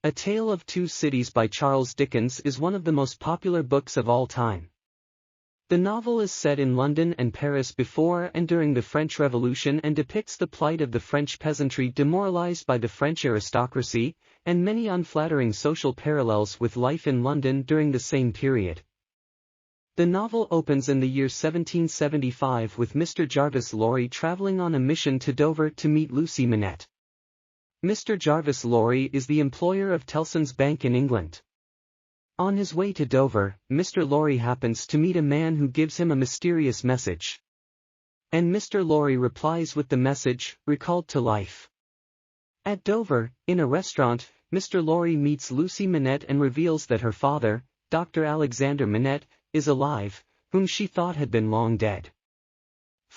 A Tale of Two Cities by Charles Dickens is one of the most popular books of all time. The novel is set in London and Paris before and during the French Revolution and depicts the plight of the French peasantry demoralized by the French aristocracy, and many unflattering social parallels with life in London during the same period. The novel opens in the year 1775 with Mr. Jarvis Lorry traveling on a mission to Dover to meet Lucy Manette. Mr. Jarvis Lorry is the employer of Tellson's Bank in England. On his way to Dover, Mr. Lorry happens to meet a man who gives him a mysterious message. And Mr. Lorry replies with the message, recalled to life. At Dover, in a restaurant, Mr. Lorry meets Lucy Manette and reveals that her father, Dr. Alexander Manette, is alive, whom she thought had been long dead.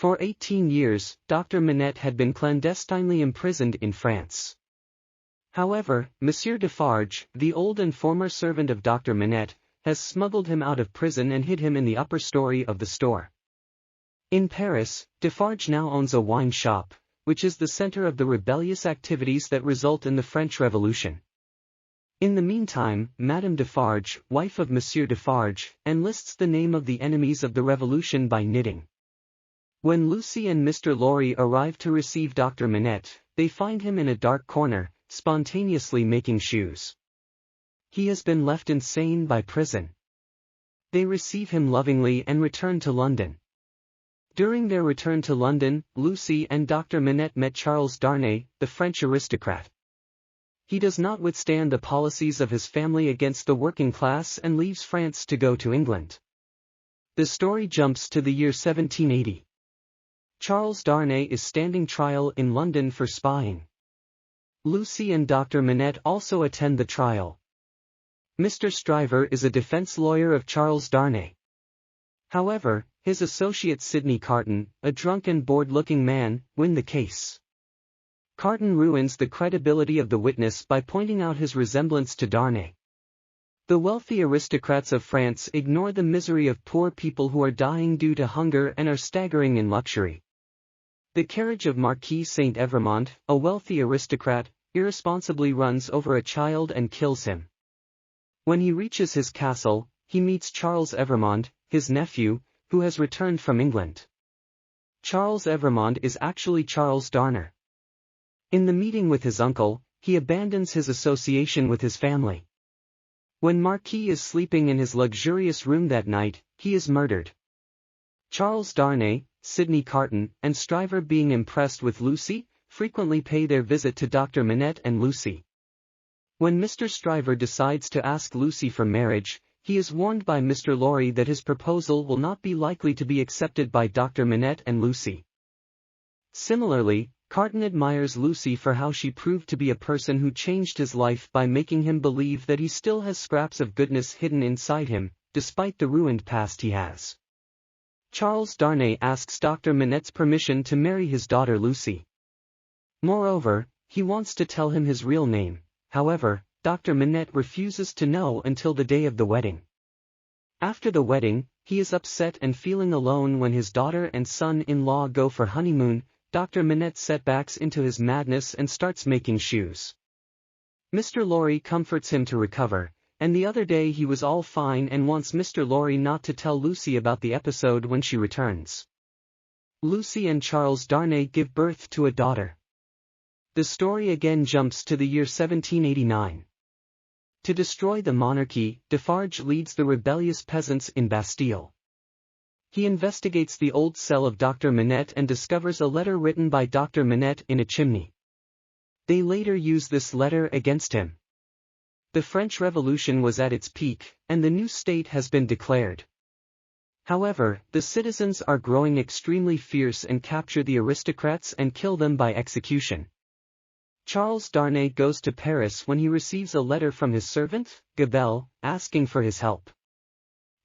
For 18 years, Dr. Manette had been clandestinely imprisoned in France. However, Monsieur Defarge, the old and former servant of Dr. Manette, has smuggled him out of prison and hid him in the upper story of the store. In Paris, Defarge now owns a wine shop, which is the center of the rebellious activities that result in the French Revolution. In the meantime, Madame Defarge, wife of Monsieur Defarge, enlists the name of the enemies of the revolution by knitting. When Lucy and Mr. Lorry arrive to receive Dr. Manette, they find him in a dark corner, spontaneously making shoes. He has been left insane by prison. They receive him lovingly and return to London. During their return to London, Lucy and Dr. Manette met Charles Darnay, the French aristocrat. He does not withstand the policies of his family against the working class and leaves France to go to England. The story jumps to the year 1780. Charles Darnay is standing trial in London for spying. Lucy and Dr. Manette also attend the trial. Mr. Stryver is a defense lawyer of Charles Darnay. However, his associate Sidney Carton, a drunk and bored-looking man, win the case. Carton ruins the credibility of the witness by pointing out his resemblance to Darnay. The wealthy aristocrats of France ignore the misery of poor people who are dying due to hunger and are staggering in luxury. The carriage of Marquis Saint-Evremond, a wealthy aristocrat, irresponsibly runs over a child and kills him. When he reaches his castle, he meets Charles Evremond, his nephew, who has returned from England. Charles Evremond is actually Charles Darnay. In the meeting with his uncle, he abandons his association with his family. When Marquis is sleeping in his luxurious room that night, he is murdered. Charles Darnay, Sidney Carton, and Stryver, being impressed with Lucy, frequently pay their visit to Dr. Manette and Lucy. When Mr. Stryver decides to ask Lucy for marriage, he is warned by Mr. Lorry that his proposal will not be likely to be accepted by Dr. Manette and Lucy. Similarly, Carton admires Lucy for how she proved to be a person who changed his life by making him believe that he still has scraps of goodness hidden inside him, despite the ruined past he has. Charles Darnay asks Dr. Manette's permission to marry his daughter Lucy. Moreover, he wants to tell him his real name. However, Dr. Manette refuses to know until the day of the wedding. After the wedding, he is upset and feeling alone when his daughter and son-in-law go for honeymoon. Dr. Manette setbacks into his madness and starts making shoes. Mr. Lorry comforts him to recover, and the other day he was all fine and wants Mr. Lorry not to tell Lucy about the episode when she returns. Lucy and Charles Darnay give birth to a daughter. The story again jumps to the year 1789. To destroy the monarchy, Defarge leads the rebellious peasants in Bastille. He investigates the old cell of Dr. Manette and discovers a letter written by Dr. Manette in a chimney. They later use this letter against him. The French Revolution was at its peak, and the new state has been declared. However, the citizens are growing extremely fierce and capture the aristocrats and kill them by execution. Charles Darnay goes to Paris when he receives a letter from his servant, Gabelle, asking for his help.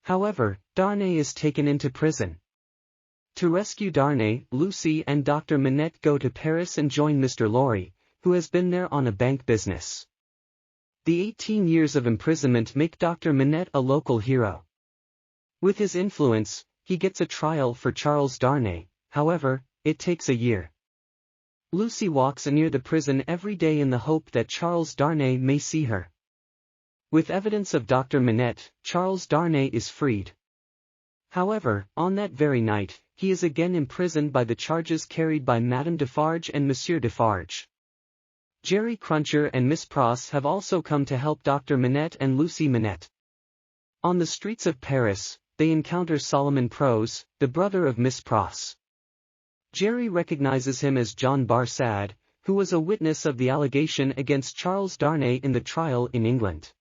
However, Darnay is taken into prison. To rescue Darnay, Lucy and Dr. Manette go to Paris and join Mr. Lorry, who has been there on a bank business. The 18 years of imprisonment make Dr. Manette a local hero. With his influence, he gets a trial for Charles Darnay, however, it takes a year. Lucy walks near the prison every day in the hope that Charles Darnay may see her. With evidence of Dr. Manette, Charles Darnay is freed. However, on that very night, he is again imprisoned by the charges carried by Madame Defarge and Monsieur Defarge. Jerry Cruncher and Miss Pross have also come to help Dr. Manette and Lucy Manette. On the streets of Paris, they encounter Solomon Prose, the brother of Miss Pross. Jerry recognizes him as John Barsad, who was a witness of the allegation against Charles Darnay in the trial in England.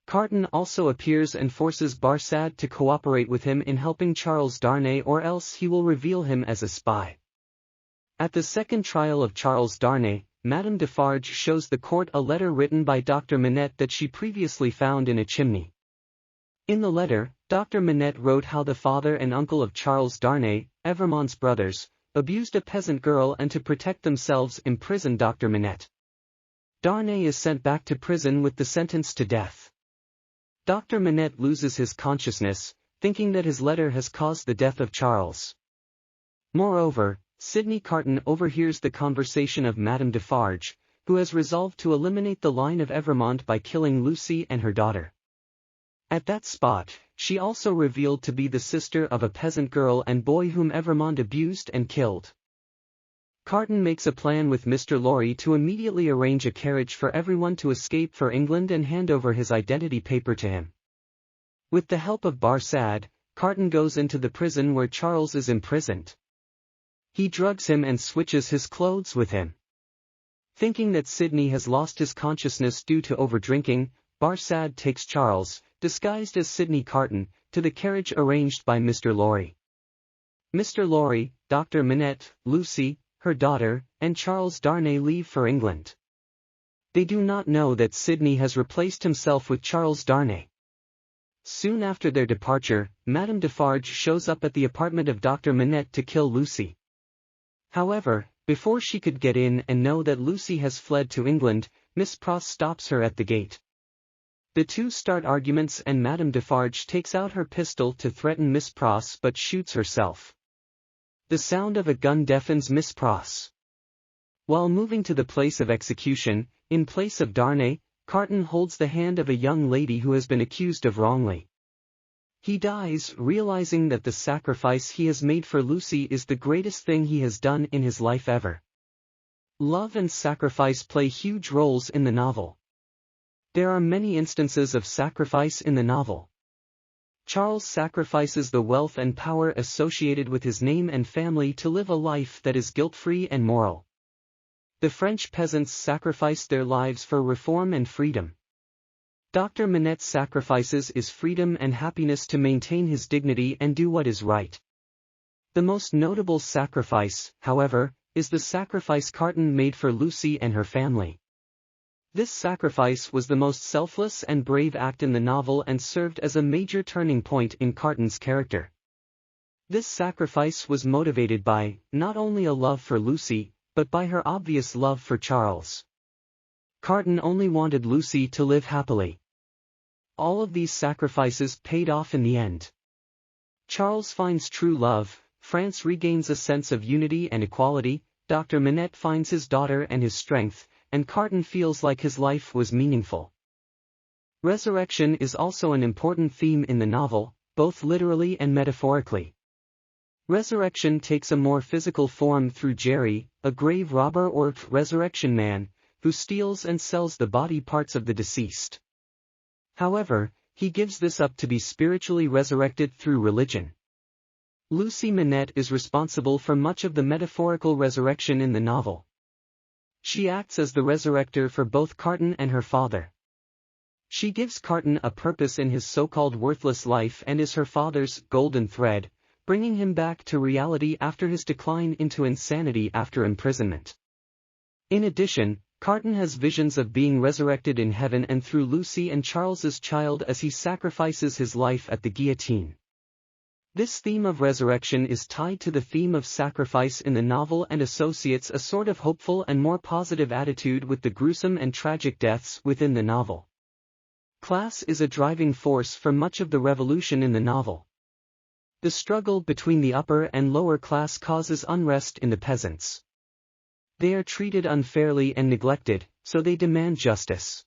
Carton also appears and forces Barsad to cooperate with him in helping Charles Darnay, or else he will reveal him as a spy. At the second trial of Charles Darnay, Madame Defarge shows the court a letter written by Dr. Manette that she previously found in a chimney. In the letter, Dr. Manette wrote how the father and uncle of Charles Darnay, Evremont's brothers, abused a peasant girl and to protect themselves imprisoned Dr. Manette. Darnay is sent back to prison with the sentence to death. Dr. Manette loses his consciousness, thinking that his letter has caused the death of Charles. Moreover, Sidney Carton overhears the conversation of Madame Defarge, who has resolved to eliminate the line of Evremont by killing Lucy and her daughter. At that spot, she also revealed to be the sister of a peasant girl and boy whom Evremont abused and killed. Carton makes a plan with Mr. Lorry to immediately arrange a carriage for everyone to escape for England and hand over his identity paper to him. With the help of Barsad, Carton goes into the prison where Charles is imprisoned. He drugs him and switches his clothes with him. Thinking that Sidney has lost his consciousness due to overdrinking, Barsad takes Charles, disguised as Sidney Carton, to the carriage arranged by Mr. Lorry. Mr. Lorry, Dr. Manette, Lucy, her daughter, and Charles Darnay leave for England. They do not know that Sidney has replaced himself with Charles Darnay. Soon after their departure, Madame Defarge shows up at the apartment of Dr. Manette to kill Lucy. However, before she could get in and know that Lucy has fled to England, Miss Pross stops her at the gate. The two start arguments and Madame Defarge takes out her pistol to threaten Miss Pross but shoots herself. The sound of a gun deafens Miss Pross. While moving to the place of execution, in place of Darnay, Carton holds the hand of a young lady who has been accused of wrongly. He dies, realizing that the sacrifice he has made for Lucy is the greatest thing he has done in his life ever. Love and sacrifice play huge roles in the novel. There are many instances of sacrifice in the novel. Charles sacrifices the wealth and power associated with his name and family to live a life that is guilt-free and moral. The French peasants sacrificed their lives for reform and freedom. Dr. Manette's sacrifices is freedom and happiness to maintain his dignity and do what is right. The most notable sacrifice, however, is the sacrifice Carton made for Lucy and her family. This sacrifice was the most selfless and brave act in the novel and served as a major turning point in Carton's character. This sacrifice was motivated by, not only a love for Lucy, but by her obvious love for Charles. Carton only wanted Lucy to live happily. All of these sacrifices paid off in the end. Charles finds true love, France regains a sense of unity and equality, Dr. Manette finds his daughter and his strength, and Carton feels like his life was meaningful. Resurrection is also an important theme in the novel, both literally and metaphorically. Resurrection takes a more physical form through Jerry, a grave robber or resurrection man, who steals and sells the body parts of the deceased. However, he gives this up to be spiritually resurrected through religion. Lucy Manette is responsible for much of the metaphorical resurrection in the novel. She acts as the resurrector for both Carton and her father. She gives Carton a purpose in his so-called worthless life and is her father's golden thread, bringing him back to reality after his decline into insanity after imprisonment. In addition, Carton has visions of being resurrected in heaven and through Lucy and Charles's child as he sacrifices his life at the guillotine. This theme of resurrection is tied to the theme of sacrifice in the novel and associates a sort of hopeful and more positive attitude with the gruesome and tragic deaths within the novel. Class is a driving force for much of the revolution in the novel. The struggle between the upper and lower class causes unrest in the peasants. They are treated unfairly and neglected, so they demand justice.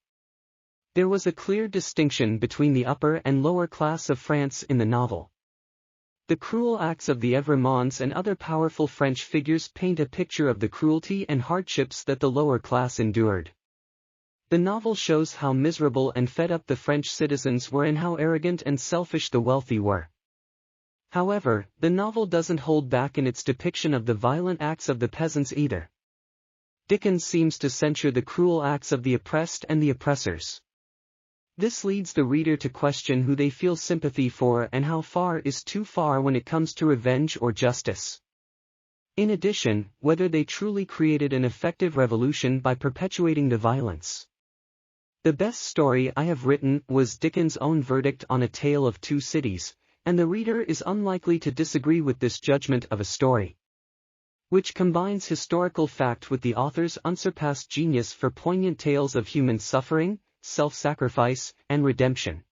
There was a clear distinction between the upper and lower class of France in the novel. The cruel acts of the Evrémonds and other powerful French figures paint a picture of the cruelty and hardships that the lower class endured. The novel shows how miserable and fed up the French citizens were and how arrogant and selfish the wealthy were. However, the novel doesn't hold back in its depiction of the violent acts of the peasants either. Dickens seems to censure the cruel acts of the oppressed and the oppressors. This leads the reader to question who they feel sympathy for and how far is too far when it comes to revenge or justice. In addition, whether they truly created an effective revolution by perpetuating the violence. The best story I have written was Dickens' own verdict on A Tale of Two Cities, and the reader is unlikely to disagree with this judgment of a story, which combines historical fact with the author's unsurpassed genius for poignant tales of human suffering, self-sacrifice, and redemption.